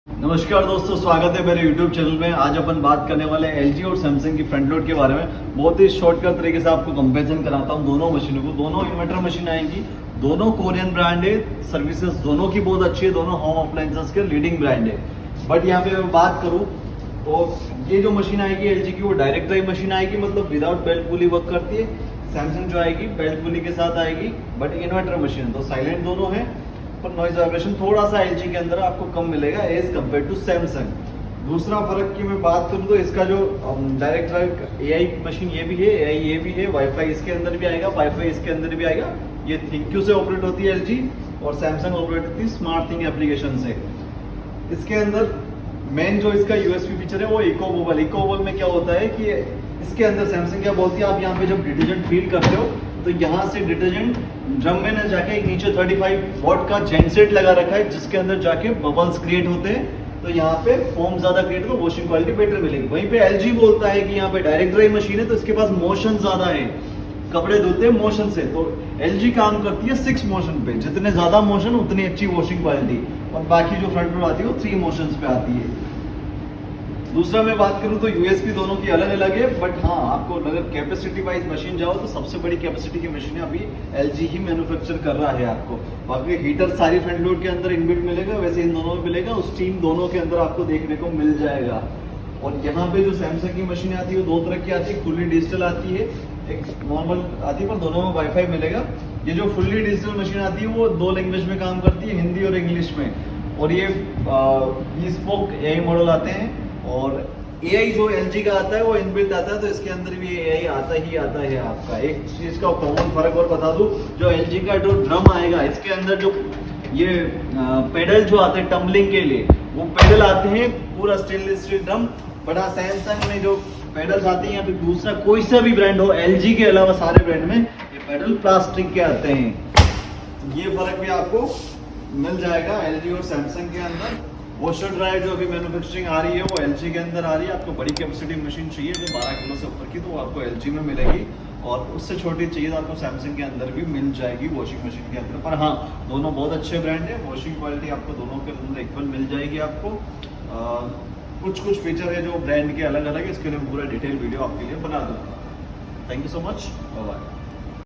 नमस्कार दोस्तों, स्वागत है मेरे YouTube चैनल में। आज अपन बात करने वाले हैं LG और सैमसंग की फ्रंट लोड के बारे में। बहुत ही शॉर्टकट तरीके से आपको कंपैरिजन कराता हूँ दोनों मशीनों को। दोनों इन्वर्टर मशीन आएंगी, दोनों कोरियन ब्रांड है, सर्विसेज दोनों की बहुत अच्छी है, दोनों होम अप्लायंसेस के लीडिंग ब्रांड है। बट यहाँ पे मैं बात करूँ तो ये जो मशीन आएगी LG की वो डायरेक्ट ड्राइव मशीन आएगी, मतलब विदाउट बेल्ट पुली वर्क करती है। सैमसंग जो आएगी बेल्ट पुली के साथ आएगी, बट इन्वर्टर मशीन तो साइलेंट दोनों है, पर नॉइज वाइब्रेशन थोड़ा सा LG के अंदर आपको कम मिलेगा एज कम्पेयर टू सैमसंग। दूसरा फर्क की मैं बात करूँ तो इसका जो डायरेक्ट ड्राइव AI मशीन ये भी है, AI ये भी है, वाईफाई इसके अंदर भी आएगा, वाईफाई इसके अंदर भी आएगा। ये थिंक्यू से ऑपरेट होती है LG और सैमसंग ऑपरेट होती है स्मार्ट थिंग एप्लीकेशन से। इसके अंदर मेन जो इसका यूएसपी फीचर है वो इको बोबल। इको बोबल में क्या होता है कि इसके अंदर सैमसंग क्या बोलती है, आप यहाँ पे जब डिटर्जेंट फील करते हो तो यहाँ से डिटर्जेंट ड्रम में न जाके एक नीचे 35 वॉट का जेनसेट लगा रखा है, जिसके अंदर जाके बबल्स क्रिएट होते हैं। तो यहाँ पे फोम ज्यादा क्रिएट हो, वॉशिंग क्वालिटी बेटर मिलेगी। वहीं पे LG बोलता है कि यहाँ पे डायरेक्ट ड्राइव मशीन है तो इसके पास मोशन ज्यादा है, कपड़े धुलते हैं मोशन से। तो LG काम करती है 6 मोशन पे, जितने ज्यादा मोशन उतनी अच्छी वॉशिंग क्वालिटी, और बाकी जो फ्रंट लोड आती है वो 3 मोशन पे आती है। दूसरा मैं बात करूं तो यूएसपी दोनों की अलग अलग है, बट हाँ आपको अगर कैपेसिटी वाइज मशीन जाओ तो सबसे बड़ी कैपेसिटी की मशीन अभी LG ही मैन्युफैक्चर कर रहा है आपको। बाकी हीटर सारी फ्रंट लोड के अंदर इनबिल्ट मिलेगा, वैसे इन दोनों में मिलेगा, और स्टीम दोनों के अंदर आपको देखने को मिल जाएगा। और यहाँ पे जो सैमसंग की मशीन आती है वो 2 तरह की आती है, फुल्ली डिजिटल आती है, एक नॉर्मल आती है, पर दोनों में वाईफाई मिलेगा। ये जो फुल्ली डिजिटल मशीन आती है वो 2 लैंग्वेज में काम करती है, हिंदी और इंग्लिश में। और ये bespoke AI मॉडल आते हैं, और AI जो LG का आता है वो इनबिल्ट आता है, तो इसके अंदर भी AI आता है आपका। एक चीज का कॉमन फर्क और बता दूं, जो LG का जो ड्रम आएगा इसके अंदर जो ये पेडल जो आते हैं टम्बलिंग के लिए, वो पेडल आते हैं पूरा स्टेनलेस स्टील ड्रम। बड़ा सैमसंग में जो पेडल्स आती हैं या फिर दूसरा कोई सा भी ब्रांड हो LG के अलावा सारे ब्रांड में ये पेडल प्लास्टिक के आते हैं। ये फर्क भी आपको मिल जाएगा LG और सैमसंग के अंदर। वॉशर ड्रायर जो अभी मैन्युफैक्चरिंग आ रही है वो LG के अंदर आ रही है। आपको बड़ी कैपेसिटी मशीन चाहिए जो 12 किलो से ऊपर की, तो वो आपको LG में मिलेगी, और उससे छोटी चाहिए तो आपको सैमसंग के अंदर भी मिल जाएगी वॉशिंग मशीन के अंदर। पर हाँ, दोनों बहुत अच्छे ब्रांड है, वॉशिंग क्वालिटी आपको दोनों के अंदर इक्वल मिल जाएगी आपको। कुछ फीचर है जो ब्रांड के अलग अलग है, इसके लिए पूरा डिटेल वीडियो आपके लिए बना दूंगा। Thank you so much, bye bye.